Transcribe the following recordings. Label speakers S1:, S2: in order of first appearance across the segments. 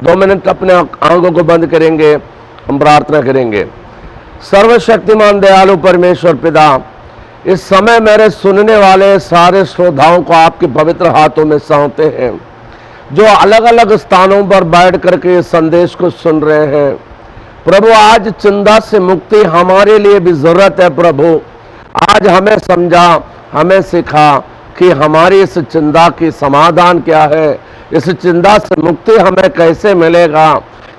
S1: 2 minute अपने आंखों को बंद करेंगे, हम प्रार्थना करेंगे। सर्वशक्तिमान दयालु परमेश्वर पिता, इस समय मेरे सुनने वाले सारे श्रोताओं को आपके पवित्र हाथों में सौंपते हैं, जो अलग अलग स्थानों पर बैठ करके इस संदेश को सुन रहे हैं। प्रभु, आज चिंता से मुक्ति हमारे लिए भी जरूरत है। प्रभु, आज हमें समझा, हमें सिखा कि हमारी इस चिंता की समाधान क्या है, इस चिंता से मुक्ति हमें कैसे मिलेगा।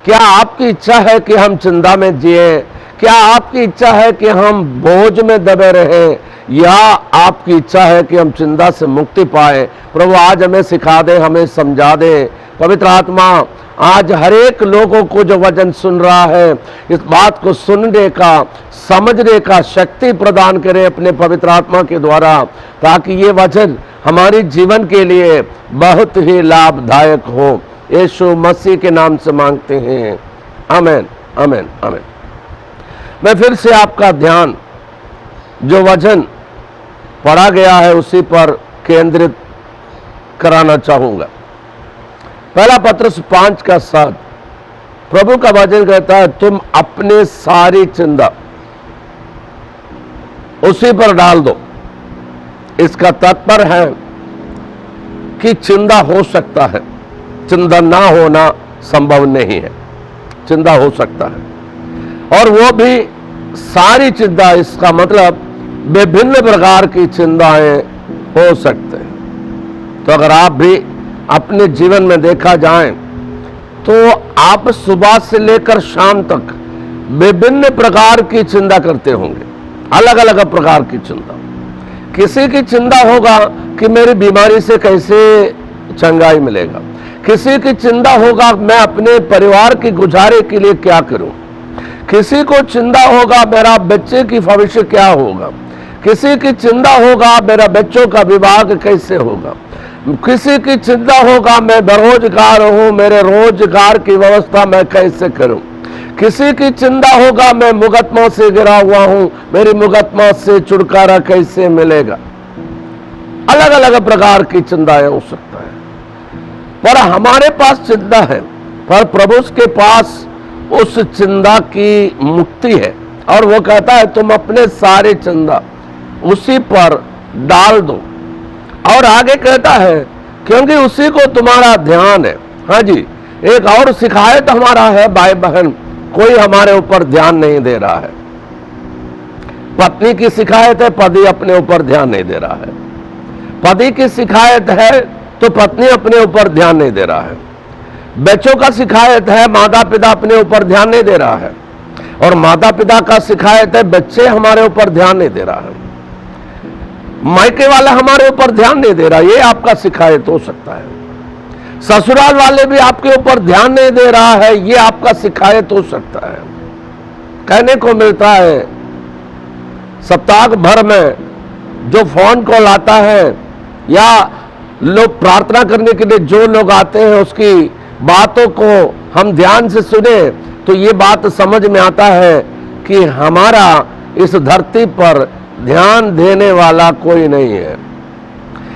S1: क्या आपकी इच्छा है कि हम चिंता में जिए? क्या आपकी इच्छा है कि हम बोझ में दबे रहें, या आपकी इच्छा है कि हम चिंता से मुक्ति पाए? प्रभु, आज हमें सिखा दे, हमें समझा दे। पवित्र आत्मा, आज हर एक लोगों को जो वचन सुन रहा है, इस बात को सुनने का, समझने का शक्ति प्रदान करे अपने पवित्र आत्मा के द्वारा, ताकि ये वचन हमारे जीवन के लिए बहुत ही लाभदायक हो। यीशु मसीह के नाम से मांगते हैं, आमीन, आमीन, आमीन। मैं फिर से आपका ध्यान जो वचन पढ़ा गया है उसी पर केंद्रित कराना चाहूंगा। पहला पत्रस 5:7, प्रभु का वचन कहता है, तुम अपने सारी चिंता उसी पर डाल दो। इसका तात्पर्य है कि चिंता हो सकता है, चिंता ना होना संभव नहीं है। चिंता हो सकता है, और वो भी सारी चिंता, इसका मतलब विभिन्न प्रकार की चिंताएं हो सकते हैं। तो अगर आप भी अपने जीवन में देखा जाए तो आप सुबह से लेकर शाम तक विभिन्न प्रकार की चिंता करते होंगे, अलग अलग प्रकार की चिंता। किसी की चिंता होगा कि मेरी बीमारी से कैसे चंगाई मिलेगा, किसी की चिंता होगा मैं अपने परिवार की गुजारे के लिए क्या करूं, किसी को चिंता होगा मेरा बच्चे की भविष्य क्या होगा, किसी की चिंता होगा मेरा बच्चों का विवाह कैसे होगा, किसी की चिंता होगा मैं बेरोजगार हूं, मेरे रोजगार की व्यवस्था मैं कैसे करूं, किसी की चिंता होगा मैं मुकदमा से गिरा हुआ हूं, मेरी मुकदमा से छुटकारा कैसे मिलेगा। अलग अलग प्रकार की चिंताएं हो सकता है, पर हमारे पास चिंता है, पर प्रभु के पास उस चिंता की मुक्ति है। और वो कहता है तुम अपने सारे चिंता उसी पर डाल दो। और आगे कहता है क्योंकि उसी को तुम्हारा ध्यान है। हाँ जी, एक और शिकायत हमारा है भाई बहन, कोई हमारे ऊपर ध्यान नहीं दे रहा है। पत्नी की शिकायत है, पति अपने ऊपर ध्यान नहीं दे रहा है। पति की शिकायत है तो पत्नी अपने ऊपर ध्यान नहीं दे रहा है। बच्चों का शिकायत है, माता पिता अपने ऊपर ध्यान नहीं दे रहा है। और माता पिता का शिकायत है, बच्चे हमारे ऊपर ध्यान नहीं दे रहा है। मायके वाला हमारे ऊपर ध्यान नहीं दे रहा, ये आपका शिकायत हो सकता है। ससुराल वाले भी आपके ऊपर ध्यान नहीं दे रहा है, ये आपका शिकायत हो सकता है। कहने को मिलता है सप्ताह भर में जो फोन कॉल आता है या लोग प्रार्थना करने के लिए जो लोग आते हैं उसकी बातों को हम ध्यान से सुने तो ये बात समझ में आता है कि हमारा इस धरती पर ध्यान देने वाला कोई नहीं है।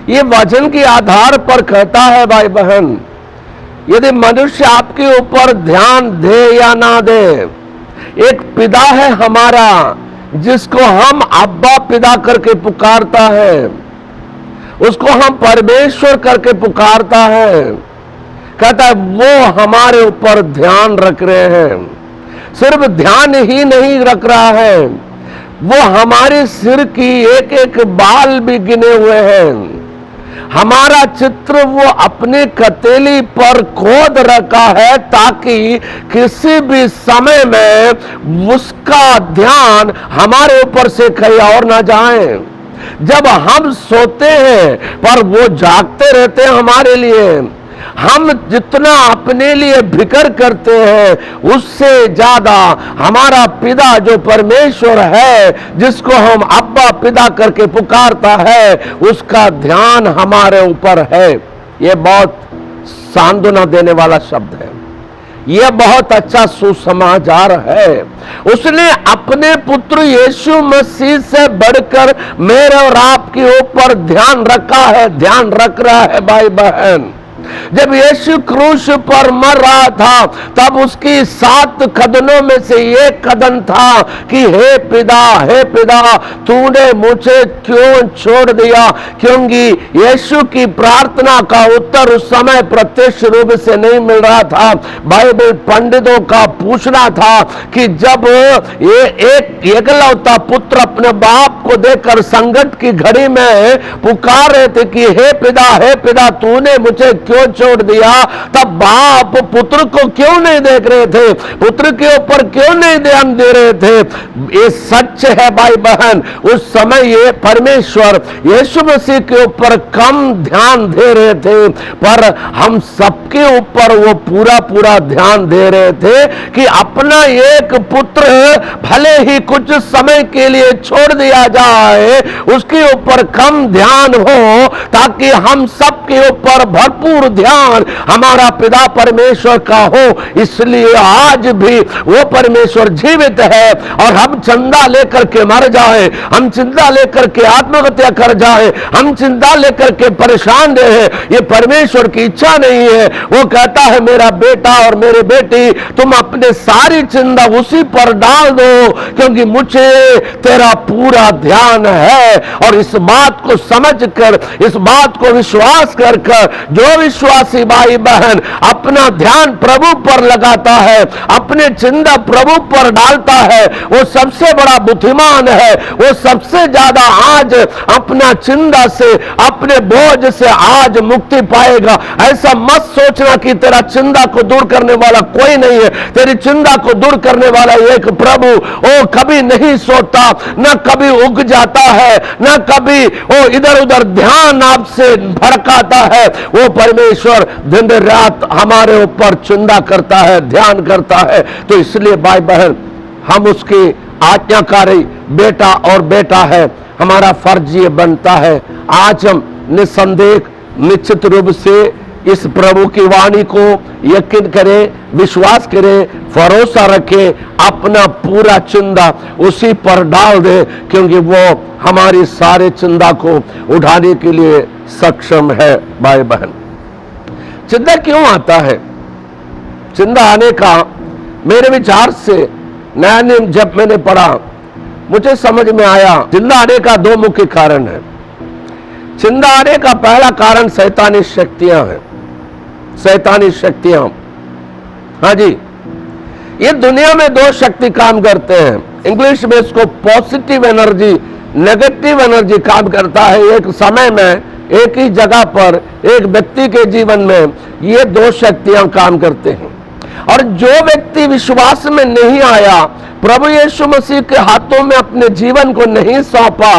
S1: ये वचन के आधार पर कहता है भाई बहन, यदि मनुष्य आपके ऊपर ध्यान दे या ना दे, एक पिता है हमारा जिसको हम अब्बा पिता करके पुकारता है, उसको हम परमेश्वर करके पुकारता है। कहता है वो हमारे ऊपर ध्यान रख रहे हैं। सिर्फ ध्यान ही नहीं रख रहा है, वो हमारे सिर की एक एक बाल भी गिने हुए हैं। हमारा चित्र वो अपने कतेली पर खोद रखा है ताकि किसी भी समय में उसका ध्यान हमारे ऊपर से कहीं और ना जाए। जब हम सोते हैं पर वो जागते रहते हैं हमारे लिए। हम जितना अपने लिए फिक्र करते हैं उससे ज्यादा हमारा पिता जो परमेश्वर है, जिसको हम अब्बा पिता करके पुकारता है, उसका ध्यान हमारे ऊपर है। यह बहुत सांत्वना देने वाला शब्द है, यह बहुत अच्छा सुसमाचार है। उसने अपने पुत्र यीशु मसीह से बढ़कर मेरे और आपके ऊपर ध्यान रखा है, ध्यान रख रहा है भाई बहन। जब यीशु क्रूस पर मर रहा था तब उसकी 7 कदमों में से एक कदम था कि हे पिता तूने मुझे क्यों छोड़ दिया। क्योंकि यीशु की प्रार्थना का उत्तर उस समय प्रत्यक्ष रूप से नहीं मिल रहा था। बाइबल पंडितों का पूछना था कि जब ये एक एकलौता पुत्र अपने बाप को देखकर संकट की घड़ी में पुकार रहे थे कि हे पिता तूने मुझे क्यों छोड़ दिया, तब बाप पुत्र को क्यों नहीं देख रहे थे, पुत्र के ऊपर क्यों नहीं ध्यान दे रहे थे। ये सच है भाई बहन, उस समय ये परमेश्वर यीशु मसीह के ऊपर कम ध्यान दे रहे थे, पर हम सबके ऊपर वो पूरा ध्यान दे रहे थे कि अपना एक पुत्र भले ही कुछ समय के लिए छोड़ दिया जाए, उसके ऊपर कम ध्यान हो ताकि हम सबके ऊपर भरपूर ध्यान हमारा पिता परमेश्वर का हो। इसलिए आज भी वो परमेश्वर जीवित है और हम चिंता लेकर के मर जाए, हम चिंता लेकर के आत्महत्या कर जाए, हम चिंता लेकर के परेशान रहे, ये परमेश्वर की इच्छा नहीं है। वो कहता है मेरा बेटा और मेरी बेटी तुम अपने सारी चिंता उसी पर डाल दो, क्योंकि मुझे तेरा पूरा ध्यान है। और इस बात को समझकर, इस बात को विश्वास कर जो विश्वासी भाई बहन अपना ध्यान प्रभु पर लगाता है, अपने चिंता प्रभु पर डालता है, वो सबसे बड़ा बुद्धिमान है। वो सबसे ज्यादा आज अपना चिंता से, अपने बोझ से आज मुक्ति पाएगा। ऐसा मत सोचना कि तेरा चिंता को दूर करने वाला कोई नहीं है। तेरी चिंता को दूर करने वाला एक प्रभु, वो कभी नहीं सोता, न कभी उग जाता है, न कभी वो इधर उधर ध्यान आपसे भड़काता है। वो परमेश्वर दिन रात हमारे ऊपर चिंता करता है, ध्यान करता है। तो इसलिए भाई बहन हम उसकी आज्ञाकारी बेटा और बेटा है, हमारा फर्ज ये बनता है आज हम निसंदेह निश्चित रूप से इस प्रभु की वाणी को यकीन करें, विश्वास करें, भरोसा रखें, अपना पूरा चिंता उसी पर डाल दे, क्योंकि वो हमारी सारे चिंता को उठाने के लिए सक्षम है। भाई बहन चिंता क्यों आता है? चिंता आने का मेरे विचार से नया नियम जब मैंने पढ़ा मुझे समझ में आया, चिंता आने का 2 मुख्य कारण है। चिंता आने का पहला कारण शैतानी शक्तियां हैं। शैतानी शक्तियां, हाँ जी, ये दुनिया में 2 शक्ति काम करते हैं। इंग्लिश में इसको पॉजिटिव एनर्जी, नेगेटिव एनर्जी काम करता है। एक समय में एक ही जगह पर एक व्यक्ति के जीवन में ये 2 शक्तियां काम करते हैं। और जो व्यक्ति विश्वास में नहीं आया, प्रभु यीशु मसीह के हाथों में अपने जीवन को नहीं सौंपा,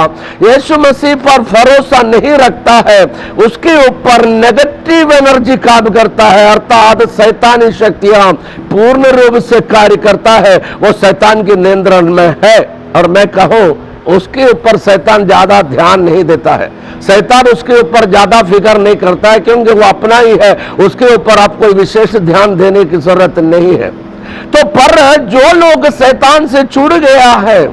S1: यीशु मसीह पर भरोसा नहीं रखता है, उसके ऊपर नेगेटिव एनर्जी काम करता है, अर्थात शैतानी शक्तियां पूर्ण रूप से कार्य करता है। वो शैतान के नियंत्रण में है। और मैं कहूं उसके ऊपर शैतान ज्यादा ध्यान नहीं देता है, शैतान उसके ऊपर ज्यादा फिक्र नहीं करता है, क्योंकि वो अपना ही है, उसके ऊपर आपको विशेष ध्यान देने की जरूरत नहीं है। तो पर जो लोग शैतान से छूट गया है,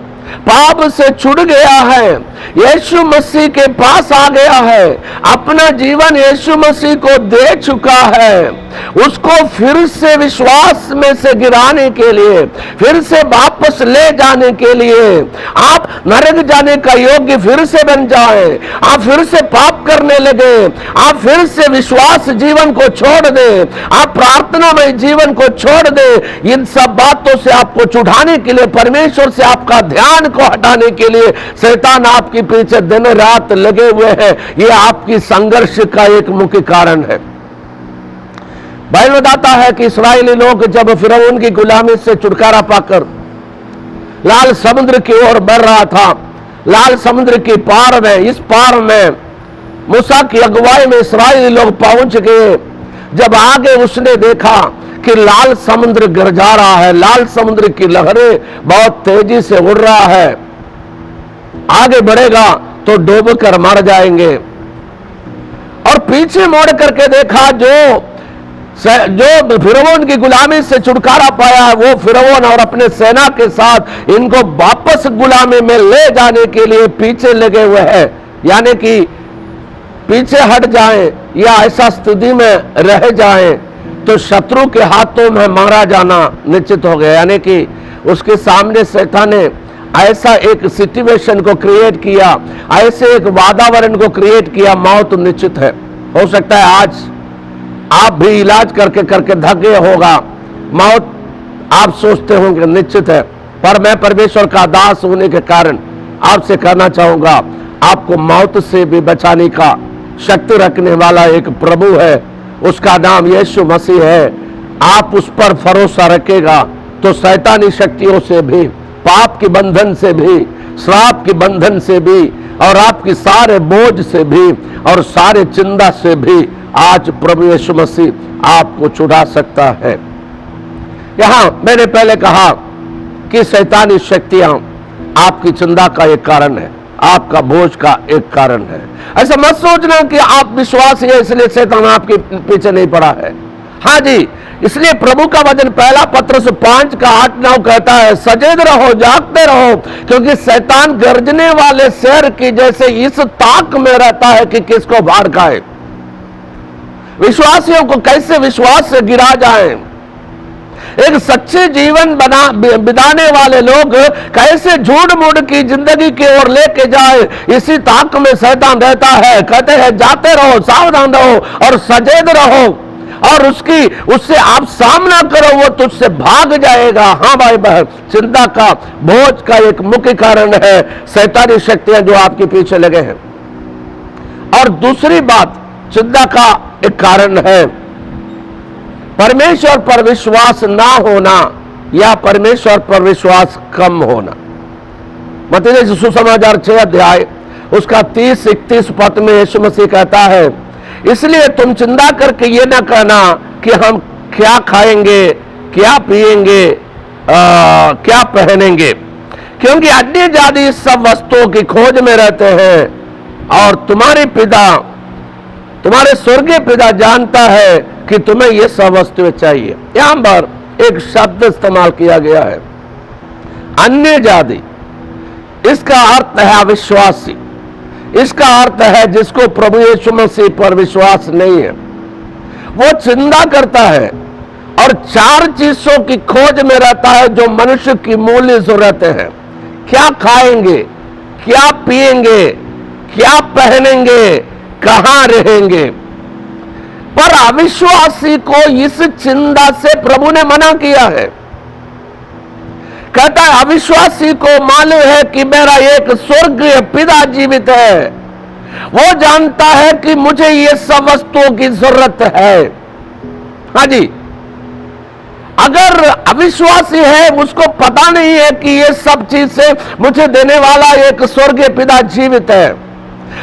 S1: पाप से छूट गया है, यीशु मसीह के पास आ गया है, अपना जीवन यीशु मसीह को दे चुका है, उसको फिर से विश्वास में से गिराने के लिए, फिर से वापस ले जाने के लिए, आप नरक जाने का योग्य फिर से बन जाए, आप फिर से पाप करने लगे, आप फिर से विश्वास जीवन को छोड़ दें, आप प्रार्थना में जीवन को छोड़ दें। इन सब बातों से आपको छुड़ाने के लिए, परमेश्वर से आपका ध्यान को हटाने के लिए शैतान आपके पीछे दिन रात लगे हुए हैं। यह आपकी संघर्ष का एक मुख्य कारण है। बाइबल बताता है कि इस्राएली लोग जब फिरौन की गुलामी से छुटकारा पाकर लाल समुद्र की ओर बढ़ रहा था, लाल समुद्र की पार में, इस पार में मूसा की अगुवाई में इस्राएली लोग पहुंच गए। जब आगे उसने देखा कि लाल समुद्र गरजा रहा है, लाल समुद्र की लहरें बहुत तेजी से उड़ रहा है, आगे बढ़ेगा तो डूब कर मर जाएंगे। और पीछे मोड़ करके देखा, जो फिरौन की गुलामी से छुटकारा पाया है, वो फिरौन और अपने सेना के साथ इनको वापस गुलामी में ले जाने के लिए पीछे लगे हुए हैं, यानी कि पीछे हट जाएं, या ऐसा स्थिति में रह जाएं तो शत्रु के हाथों में मारा जाना निश्चित हो गया। यानी कि उसके सामने शैतान ने ऐसा एक सिचुएशन को क्रिएट किया, ऐसे एक वातावरण को क्रिएट किया, मौत निश्चित है। हो सकता है आज आप भी इलाज करके करके थक गए होगा, मौत आप सोचते होंगे निश्चित है, पर मैं परमेश्वर का दास होने के कारण आपसे कहना चाहूंगा, आपको मौत से भी बचाने का शक्ति रखने वाला एक प्रभु है, उसका नाम यीशु मसीह है। आप उस पर भरोसा रखेगा तो शैतानी शक्तियों से भी, पाप के बंधन से भी, श्राप के बंधन से भी, और आपकी सारे बोझ से भी और सारे चिंता से भी आज प्रभु यीशु मसीह आपको छुड़ा सकता है। यहां मैंने पहले कहा कि शैतानी शक्तियां आपकी चिंता का एक कारण है, आपका बोझ का एक कारण है। ऐसा मत सोचना कि आप विश्वासी है इसलिए शैतान आपके पीछे नहीं पड़ा है। हाँ जी, इसलिए प्रभु का वचन पहला पत्रस 5:8-9 कहता है, सजग रहो, जागते रहो, क्योंकि शैतान गर्जने वाले शेर की जैसे इस ताक में रहता है कि किसको बाहर खाए। विश्वासियों को कैसे विश्वास से गिरा जाए, एक सच्चे जीवन बिताने वाले लोग कैसे झूठ मूठ की जिंदगी की ओर लेके जाए, इसी ताक में शैतान रहता है। कहते हैं जाते रहो, सावधान रहो और सजग रहो, और उससे आप सामना करो, वो तुझसे भाग जाएगा। हाँ भाई बहन, चिंता का बोझ का एक मुख्य कारण है शैतानी शक्तियां जो आपके पीछे लगे हैं। और दूसरी बात, चिंता का एक कारण है परमेश्वर पर विश्वास ना होना या परमेश्वर पर विश्वास कम होना। मत्ती सुसमाचार 6 उसका 30-31 पद में यीशु मसीह कहता है, इसलिए तुम चिंता करके ये ना कहना कि हम क्या खाएंगे, क्या पिएंगे, क्या पहनेंगे, क्योंकि अन्य जाति सब वस्तुओं की खोज में रहते हैं, और तुम्हारे स्वर्गीय पिता जानता है कि तुम्हें ये सब वस्तुएं चाहिए। यहां पर एक शब्द इस्तेमाल किया गया है, अन्य जाति। इसका अर्थ है अविश्वासी, इसका अर्थ है जिसको प्रभु यीशु मसीह पर विश्वास नहीं है। वो चिंता करता है और 4 चीजों की खोज में रहता है जो मनुष्य की मूल्य जरूरतें हैं। क्या खाएंगे, क्या पिएंगे, क्या पहनेंगे, कहां रहेंगे। पर अविश्वासी को इस चिंता से प्रभु ने मना किया है। कहता है अविश्वासी को मालूम है कि मेरा एक स्वर्गीय पिता जीवित है, वो जानता है कि मुझे ये सब वस्तुओं की जरूरत है। हाँ जी, अगर अविश्वासी है, उसको पता नहीं है कि ये सब चीज से मुझे देने वाला एक स्वर्गीय पिता जीवित है।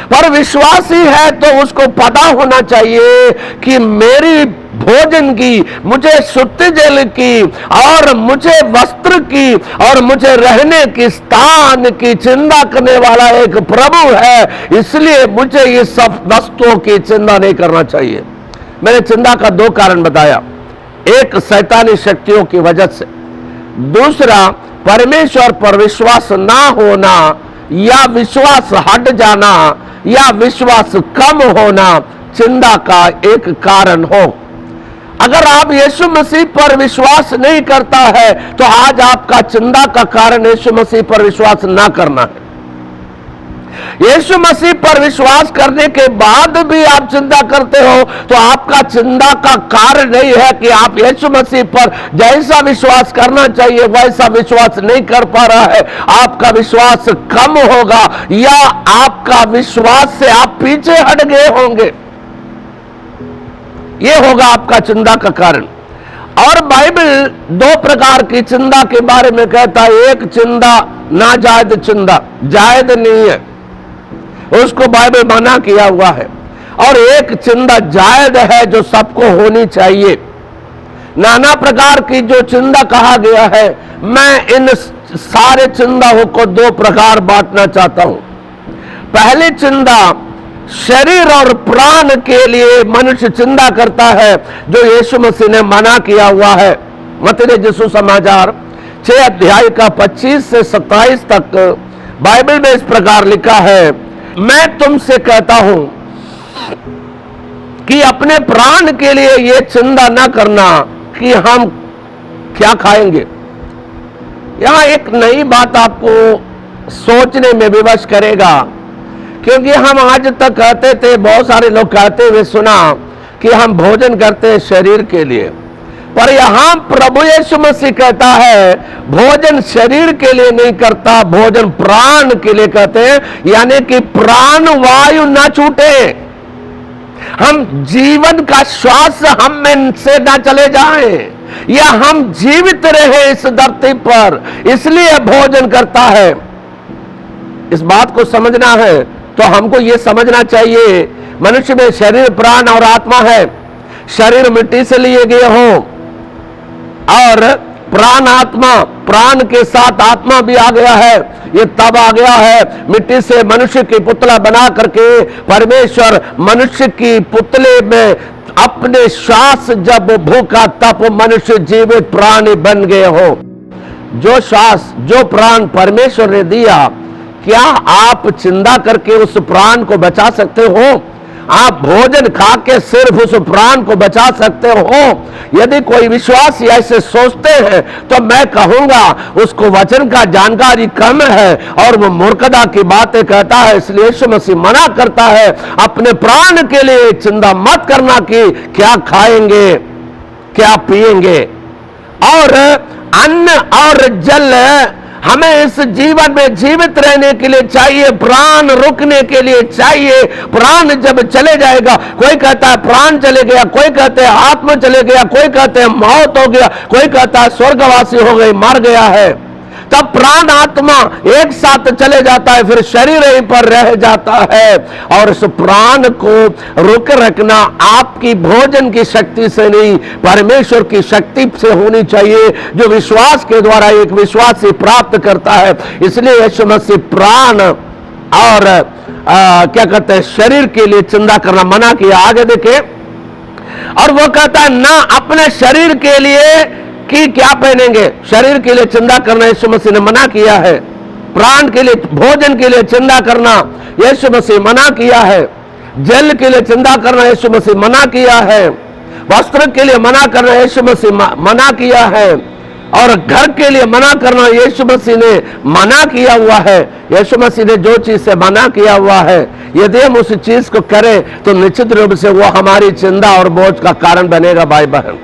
S1: पर विश्वासी है तो उसको पता होना चाहिए कि मेरी भोजन की, मुझे शुद्ध जल की, और मुझे वस्त्र की, और मुझे रहने की स्थान की चिंता करने वाला एक प्रभु है। इसलिए मुझे ये सब वस्तुओं की चिंता नहीं करना चाहिए। मैंने चिंता का 2 कारण बताया, एक शैतानी शक्तियों की वजह से, दूसरा परमेश्वर पर विश्वास ना होना या विश्वास हट जाना या विश्वास कम होना चिंता का एक कारण हो। अगर आप यीशु मसीह पर विश्वास नहीं करता है तो आज आपका चिंता का कारण यीशु मसीह पर विश्वास ना करना है। यीशु मसीह पर विश्वास करने के बाद भी आप चिंता करते हो तो आपका चिंता का कारण नहीं है कि आप यीशु मसीह पर जैसा विश्वास करना चाहिए वैसा विश्वास नहीं कर पा रहा है। आपका विश्वास कम होगा या आपका विश्वास से आप पीछे हट गए होंगे, यह होगा आपका चिंता का कारण। और बाइबल 2 प्रकार की चिंता के बारे में कहता है। एक चिंता नाजायज चिंता, जायज नहीं है, उसको बाइबल मना किया हुआ है। और एक चिंता जायज है जो सबको होनी चाहिए। नाना प्रकार की जो चिंता कहा गया है, मैं इन सारे चिंताओं को 2 प्रकार बांटना चाहता हूं। पहली चिंता शरीर और प्राण के लिए मनुष्य चिंता करता है, जो यीशु मसीह ने मना किया हुआ है। मत्ती सुसमाचार 6 का 25 से 27 तक बाइबल में इस प्रकार लिखा है, मैं तुमसे कहता हूं कि अपने प्राण के लिए ये चिंता न करना कि हम क्या खाएंगे। यहां एक नई बात आपको सोचने में विवश करेगा, क्योंकि हम आज तक कहते थे, बहुत सारे लोग कहते हुए सुना कि हम भोजन करते हैं शरीर के लिए, पर यहां प्रभु यीशु मसीह कहता है भोजन शरीर के लिए नहीं करता, भोजन प्राण के लिए कहते हैं, यानी कि प्राण वायु ना छूटे, हम जीवन का श्वास हम में से ना चले जाएं, या हम जीवित रहे इस धरती पर, इसलिए भोजन करता है। इस बात को समझना है तो हमको यह समझना चाहिए, मनुष्य में शरीर प्राण और आत्मा है। शरीर मिट्टी से लिए गए हो और प्राण आत्मा, प्राण के साथ आत्मा भी आ गया है। ये तब आ गया है मिट्टी से मनुष्य की पुतला बना करके परमेश्वर मनुष्य की पुतले में अपने श्वास जब भूखा तब मनुष्य जीवित प्राणी बन गए हो। जो श्वास जो प्राण परमेश्वर ने दिया, क्या आप चिंता करके उस प्राण को बचा सकते हो? आप भोजन खा के सिर्फ उस प्राण को बचा सकते हो? यदि कोई विश्वासी ऐसे सोचते हैं तो मैं कहूंगा उसको वचन का जानकारी कम है और वो मूर्खता की बातें कहता है। इसलिए यीशु मसीह मना करता है अपने प्राण के लिए चिंता मत करना कि क्या खाएंगे क्या पिएंगे। और अन्न और जल हमें इस जीवन में जीवित रहने के लिए चाहिए, प्राण रुकने के लिए चाहिए। प्राण जब चले जाएगा, कोई कहता है प्राण चले गया, कोई कहते हैं आत्मा चले गया, कोई कहते हैं मौत हो गया, कोई कहता है स्वर्गवासी हो गई, मर गया है, तब प्राण आत्मा एक साथ चले जाता है, फिर शरीर यहीं पर रह जाता है। और इस प्राण को रोक रखना आपकी भोजन की शक्ति से नहीं, परमेश्वर की शक्ति से होनी चाहिए, जो विश्वास के द्वारा एक विश्वासी प्राप्त करता है। इसलिए यीशु मसीह प्राण और क्या कहते हैं शरीर के लिए चिंता करना मना किया। आगे देखें, और वो कहता है ना अपने शरीर के लिए कि क्या पहनेंगे, शरीर के लिए चिंता करना यीशु मसीह ने मना किया है। प्राण के लिए भोजन के लिए चिंता करना यीशु मसीह मना किया है। जल के लिए चिंता करना यीशु मसीह मना किया है। वस्त्र के लिए मना करना यीशु मसीह मना किया है। और घर के लिए मना करना यीशु मसीह ने मना किया हुआ है। यीशु मसीह ने जो चीज से मना किया हुआ है, यदि हम उस चीज को करें तो निश्चित रूप से वो हमारी चिंता और बोझ का कारण बनेगा। भाई बहन,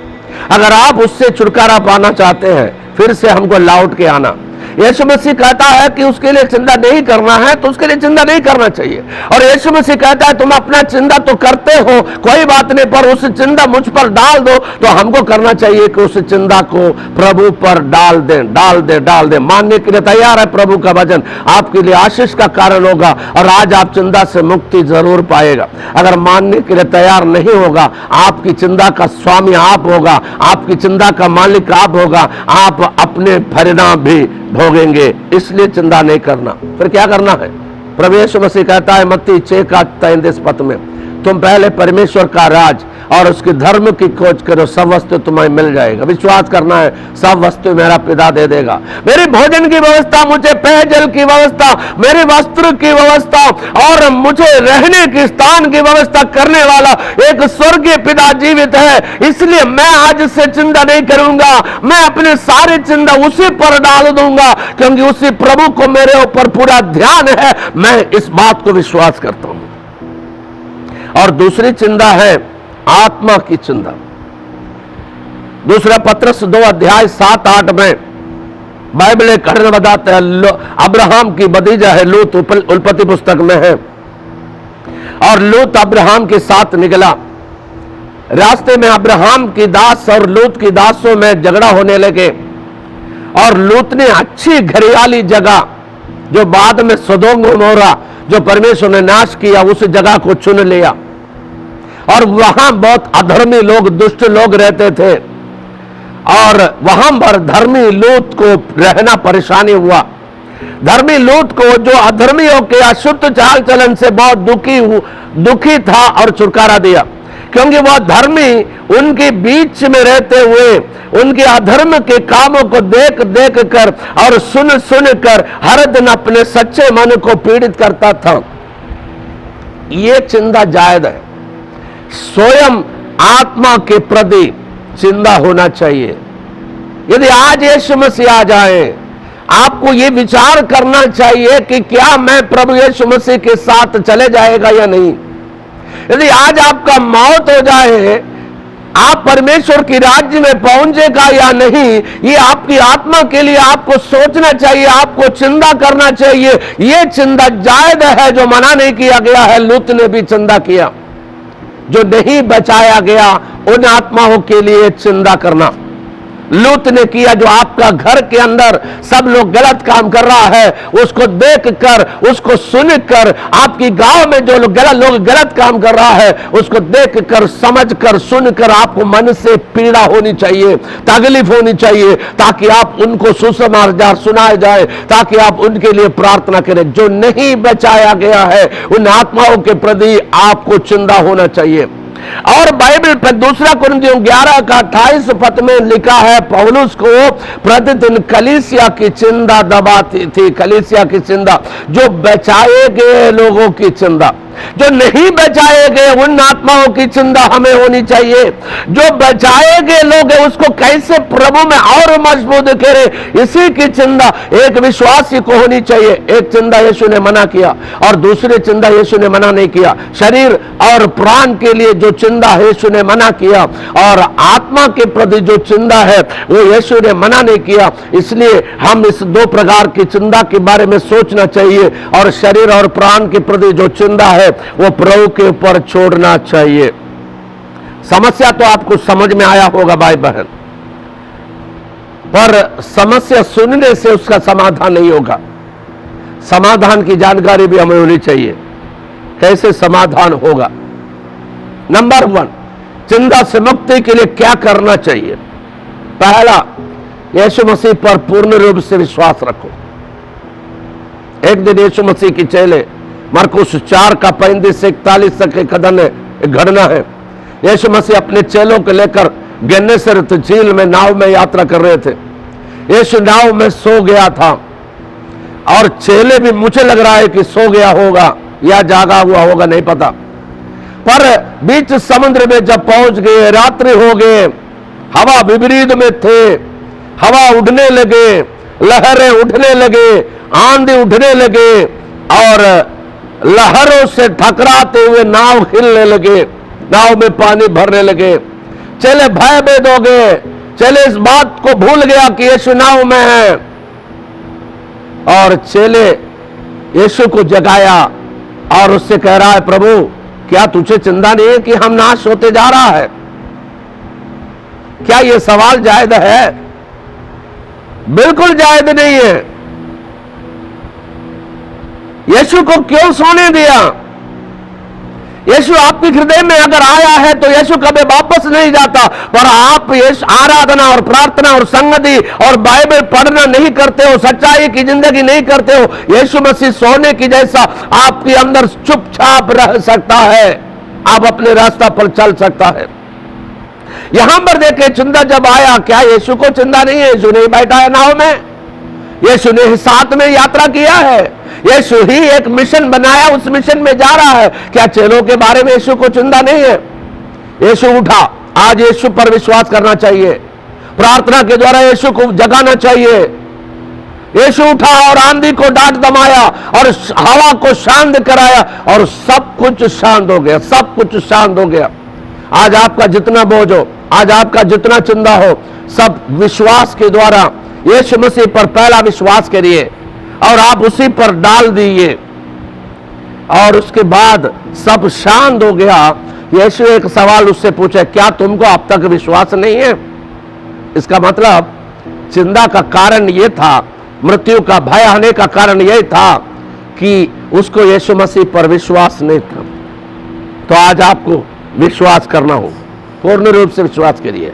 S1: अगर आप उससे छुटकारा पाना चाहते हैं, फिर से हमको लौट के आना। यीशु मसीह कहता है कि उसके लिए चिंता नहीं करना है, तो उसके लिए चिंता नहीं करना चाहिए। और यीशु मसीह कहता है तुम अपना चिंता तो करते हो, कोई बात नहीं, पर उस चिंता मुझ पर डाल दो। तो हमको करना चाहिए कि उस चिंता को प्रभु पर डाल दें, डाल दें, डाल दें। मानने के लिए तैयार है प्रभु का वचन आपके लिए आशीष का कारण होगा, और आज आप चिंता से मुक्ति जरूर पाएगा। अगर मानने के लिए तैयार नहीं होगा, आपकी चिंता का स्वामी आप होगा, आपकी चिंता का मालिक आप होगा, आप अपने परिणाम भी भोगेंगे। इसलिए चिंता नहीं करना। फिर क्या करना है? प्रभु यीशु मसीह कहता है मत्ती 6:33 पद में, तुम पहले परमेश्वर का राज और उसके धर्म की खोज करो, सब वस्तु तुम्हें मिल जाएगा। विश्वास करना है, सब वस्तु मेरा पिता दे देगा। मेरी भोजन की व्यवस्था, मुझे पेयजल की व्यवस्था, मेरे वस्त्र की व्यवस्था और मुझे रहने के स्थान की व्यवस्था करने वाला एक स्वर्गीय पिता जीवित है। इसलिए मैं आज से चिंता नहीं करूंगा, मैं अपने सारे चिंता उसी पर डाल दूंगा, क्योंकि उसी प्रभु को मेरे ऊपर पूरा ध्यान है। मैं इस बात को विश्वास करता हूं। और दूसरी चिंता है आत्मा की चिंता। दूसरा पत्रस 2:7-8 में बाइबल एक घटना बताता है। अब्राहम की भतीजा है लूत, उत्पत्ति पुस्तक में है। और लूत अब्राहम के साथ निकला। रास्ते में अब्राहम की दास और लूत की दासों में झगड़ा होने लगे, और लूत ने अच्छी घरियाली जगह, जो बाद में सदोम गोमोरा जो परमेश्वर ने नाश किया, उस जगह को चुन लिया। और वहां बहुत अधर्मी लोग, दुष्ट लोग रहते थे, और वहां पर धर्मी लूत को रहना परेशानी हुआ। धर्मी लूत को, जो अधर्मियों के अशुद्ध चाल चलन से बहुत दुखी था, और छुटकारा दिया, क्योंकि वह धर्मी उनके बीच में रहते हुए उनके अधर्म के कामों को देख देख कर और सुन सुन कर हर दिन अपने सच्चे मन को पीड़ित करता था। यह चिंता जायज है। स्वयं आत्मा के प्रति जिंदा होना चाहिए। यदि आज यीशु मसीह आ जाए, आपको ये विचार करना चाहिए कि क्या मैं प्रभु यीशु मसीह के साथ चले जाएगा या नहीं। यदि आज आपका मौत हो जाए, आप परमेश्वर की राज्य में पहुंचेगा या नहीं, ये आपकी आत्मा के लिए आपको सोचना चाहिए, आपको चिंता करना चाहिए। ये चिंता जायज है जो मना नहीं किया गया है। लूत ने भी चिंता किया। जो नहीं बचाया गया उन आत्माओं के लिए चिंता करना लूत ने किया। जो आपका घर के अंदर सब लोग गलत काम कर रहा है, उसको देखकर, उसको सुनकर, आपकी गांव में जो लोग गलत काम कर रहा है, उसको देखकर, समझकर, सुनकर आपको मन से पीड़ा होनी चाहिए, तकलीफ होनी चाहिए, ताकि आप उनको सुसमाचार सुनाए जाए, ताकि आप उनके लिए प्रार्थना करें। जो नहीं बचाया गया है उन आत्माओं के प्रति आपको चिंता होना चाहिए। और बाइबल पर 2 कुरिन्थियों 11 का 28 पद में लिखा है, पौलुस को प्रतिदिन कलीसिया की चिंता दबाती थी। कलीसिया की चिंता, जो बचाए गए लोगों की चिंता, जो नहीं बचाए गए उन आत्माओं की चिंता हमें होनी चाहिए। जो बचाए गए लोग हैं उसको कैसे प्रभु में और मजबूत करें, इसी की चिंता एक विश्वासी को होनी चाहिए। एक चिंता यीशु ने मना किया और दूसरी चिंता यीशु ने मना नहीं किया। शरीर और प्राण के लिए जो चिंता यीशु ने मना किया और आत्मा के प्रति जो चिंता है वो यीशु ने मना नहीं किया। इसलिए हम इस 2 प्रकार की चिंता के बारे में सोचना चाहिए और शरीर और प्राण के प्रति जो चिंता है वो प्रभु के ऊपर छोड़ना चाहिए। समस्या तो आपको समझ में आया होगा भाई बहन, पर समस्या सुनने से उसका समाधान नहीं होगा। समाधान की जानकारी भी हमें होनी चाहिए। कैसे समाधान होगा? नंबर 1, चिंता से मुक्ति के लिए क्या करना चाहिए? पहला, यीशु मसीह पर पूर्ण रूप से विश्वास रखो। एक दिन यीशु मसीह की चेले, मरकुस 4 का 35 से 41 तक एक घटना है। यीशु मसीह अपने चेलों को लेकर गेनेसरेत झील में नाव में यात्रा कर रहे थे। यीशु नाव में सो गया था और चेले भी, मुझे लग रहा है कि सो गया होगा या जागा हुआ होगा, नहीं पता। पर बीच समुद्र में जब पहुंच गए, रात्रि हो गए, हवा विपरीत में थे, हवा उठने लगे, लहरें उठने लगे, आंधी उठने लगे और लहरों से टकराते हुए नाव हिलने लगे, नाव में पानी भरने लगे। चेले भयभीत हो गए। चेले इस बात को भूल गया कि यीशु नाव में है और चेले यीशु को जगाया और उससे कह रहा है, प्रभु क्या तुझे चिंता नहीं है कि हम नाश होते जा रहा है? क्या यह सवाल जायज है? बिल्कुल जायज नहीं है। यीशु को क्यों सोने दिया? यीशु आपके हृदय में अगर आया है तो यीशु कभी वापस नहीं जाता। पर आप आराधना और प्रार्थना और संगति और बाइबल पढ़ना नहीं करते हो, सच्चाई की जिंदगी नहीं करते हो, यीशु मसीह सोने की जैसा आपके अंदर चुपचाप रह सकता है, आप अपने रास्ता पर चल सकता है। यहां पर देखे, चिंता जब आया, क्या यीशु को चिंता नहीं है? यीशु नहीं बैठा है नाव में, यीशु ने साथ में यात्रा किया है, यीशु ही एक मिशन बनाया, उस मिशन में जा रहा है। क्या चेलों के बारे में यीशु को चिंता नहीं है? यीशु उठा। आज यीशु पर विश्वास करना चाहिए, प्रार्थना के द्वारा यीशु को जगाना चाहिए। यीशु उठा और आंधी को डांट दमाया और हवा को शांत कराया और सब कुछ शांत हो गया, सब कुछ शांत हो गया। आज आपका जितना बोझ हो, आज आपका जितना चिंता हो, सब विश्वास के द्वारा यीशु मसीह पर पहला विश्वास करिए और आप उसी पर डाल दीजिए और उसके बाद सब शांत हो गया। यीशु एक सवाल उससे पूछे, क्या तुमको अब तक विश्वास नहीं है? इसका मतलब चिंता का कारण यह था, मृत्यु का भय आने का कारण यह था कि उसको यीशु मसीह पर विश्वास नहीं था। तो आज आपको विश्वास करना हो, पूर्ण रूप से विश्वास करिए।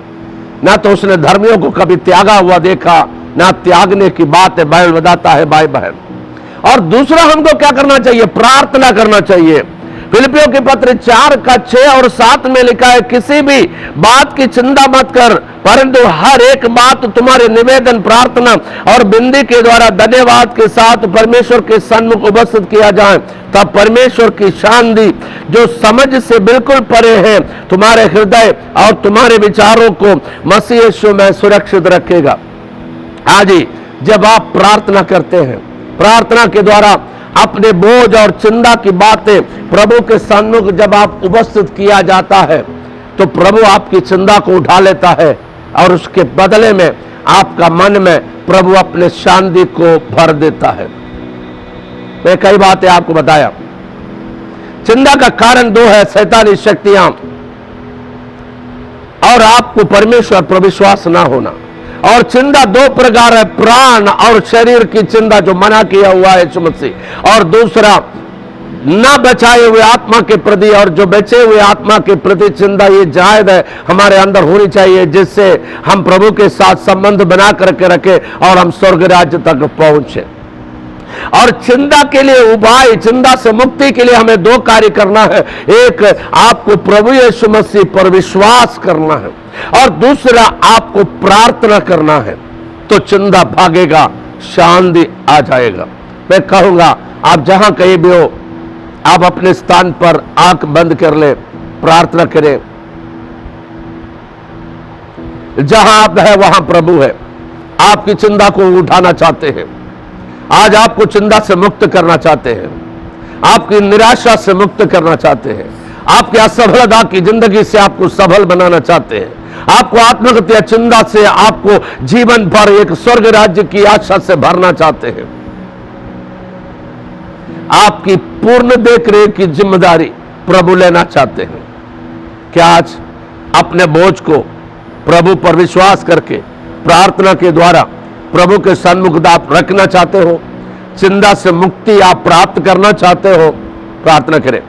S1: ना तो उसने धर्मियों को कभी त्यागा हुआ देखा, ना त्यागने की बात है बाइबल बताता है भाई बहन। और दूसरा, हमको क्या करना चाहिए? प्रार्थना करना चाहिए। फिलिपियों के पत्र 4:6 और 7 में लिखा है, किसी भी बात की चिंता मत कर, परंतु हर एक बात तुम्हारे निवेदन, प्रार्थना और विनती के द्वारा धन्यवाद के साथ परमेश्वर के सन्मुख उपस्थित किया जाए। तब परमेश्वर की शांति, जो समझ से बिल्कुल परे है, तुम्हारे हृदय और तुम्हारे विचारों को मसीह यीशु में सुरक्षित रखेगा। आज ही जब आप प्रार्थना करते हैं, प्रार्थना के द्वारा अपने बोझ और चिंता की बातें प्रभु के सन्मुख जब आप उपस्थित किया जाता है, तो प्रभु आपकी चिंता को उठा लेता है और उसके बदले में आपका मन में प्रभु अपने शांति को भर देता है। मैं कई बातें आपको बताया। चिंता का कारण 2 है, शैतानी शक्तियां और आपको परमेश्वर पर विश्वास ना होना। और चिंता 2 प्रकार है, प्राण और शरीर की चिंता जो मना किया हुआ है यीशु मसीह, और दूसरा ना बचाए हुए आत्मा के प्रति और जो बचे हुए आत्मा के प्रति चिंता, ये जायज है, हमारे अंदर होनी चाहिए, जिससे हम प्रभु के साथ संबंध बना करके रखें और हम स्वर्ग राज्य तक पहुंचे। और चिंता के लिए उपाय, चिंता से मुक्ति के लिए हमें 2 कार्य करना है। एक, आपको प्रभु यीशु मसीह पर विश्वास करना है, और दूसरा आपको प्रार्थना करना है, तो चिंता भागेगा, शांति आ जाएगा। मैं कहूंगा, आप जहां कहीं भी हो, आप अपने स्थान पर आंख बंद कर ले, प्रार्थना करें। जहां आप है वहां प्रभु है, आपकी चिंता को उठाना चाहते हैं। आज आपको चिंता से मुक्त करना चाहते हैं, आपकी निराशा से मुक्त करना चाहते हैं, आपकी असफलता की जिंदगी से आपको सफल बनाना चाहते हैं, आपको आत्महत्या चिंता से आपको जीवन भर एक स्वर्ग राज्य की आशा से भरना चाहते हैं। आपकी पूर्ण देखरेख की जिम्मेदारी प्रभु लेना चाहते हैं। क्या आज अपने बोझ को प्रभु पर विश्वास करके प्रार्थना के द्वारा प्रभु के सन्मुख आप रखना चाहते हो? चिंता से मुक्ति आप प्राप्त करना चाहते हो? प्रार्थना करें,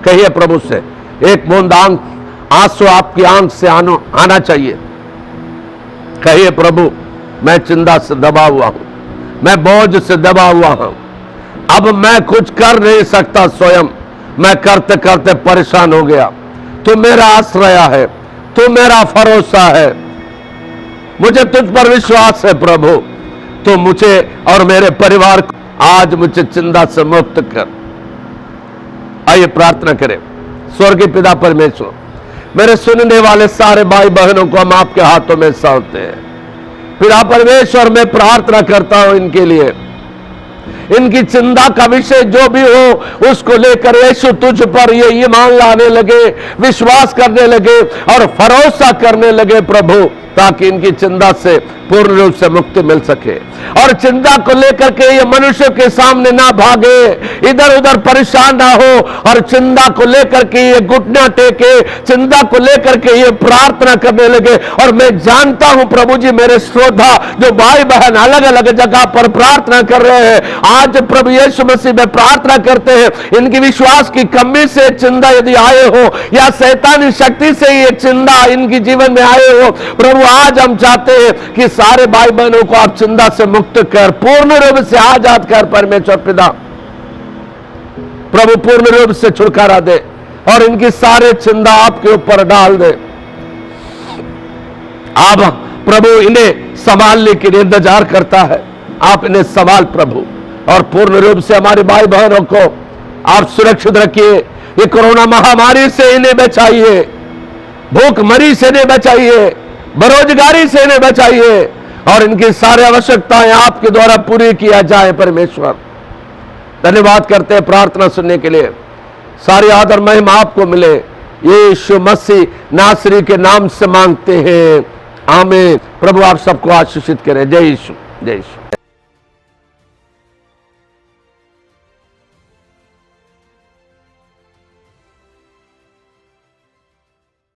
S1: कहिए प्रभु से, एक बूंद आंसू आपकी आंख से आना चाहिए। कहिए, प्रभु मैं चिंता से दबा हुआ हूं, मैं बोझ से दबा हुआ हूं, अब मैं कुछ कर नहीं सकता, स्वयं मैं करते करते परेशान हो गया। तू मेरा आश्रय है, तू मेरा भरोसा है, मुझे तुझ पर विश्वास है प्रभु। तो मुझे और मेरे परिवार को आज मुझे चिंता से मुक्त कर। आइए प्रार्थना करें। स्वर्गीय पिता परमेश्वर, मेरे सुनने वाले सारे भाई बहनों को हम आपके हाथों में सौंपते हैं। पिता परमेश्वर, मैं प्रार्थना करता हूं इनके लिए, इनकी चिंता का विषय जो भी हो उसको लेकर यीशु तुझ पर ये ईमान लाने लगे, विश्वास करने लगे और भरोसा करने लगे प्रभु, ताकि इनकी चिंता से पूर्ण रूप से मुक्ति मिल सके। और चिंता को लेकर के ये मनुष्य के सामने ना भागे, इधर उधर परेशान ना हो, और चिंता को लेकर के ये घुटना टेके, चिंता को लेकर के ये प्रार्थना करने लगे। और मैं जानता हूं प्रभु जी, मेरे श्रोता जो भाई बहन अलग अलग जगह पर प्रार्थना कर रहे हैं, आज प्रभु यीशु मसीह में प्रार्थना करते हैं, इनकी विश्वास की कमी से चिंता यदि आए हो या शैतानी शक्ति से ये चिंता इनकी जीवन में आए हो, प्रभु आज हम चाहते हैं कि सारे भाई बहनों को आप चिंता से मुक्त कर, पूर्ण रूप से आजाद कर। परमेश्वर पिता प्रभु पूर्ण रूप से छुटकारा दे और इनकी सारे चिंता आपके ऊपर डाल दे। आप प्रभु इन्हें संभालने के लिए इंतजार करता है, आप इन्हें संभाल प्रभु, और पूर्ण रूप से हमारे भाई बहनों को आप सुरक्षित रखिए। ये कोरोना महामारी से इन्हें बचाइए, भूखमरी से इन्हें बचाइए, बेरोजगारी से इन्हें बचाइए, और इनकी सारी आवश्यकताएं आपके द्वारा पूरी किया जाए। परमेश्वर धन्यवाद करते हैं प्रार्थना सुनने के लिए। सारी आदर महिमा आपको मिले, यीशु मसीह नासरी के नाम से मांगते हैं, आमीन। प्रभु आप सबको आशीषित करें। जय यीशु, जय यीशु।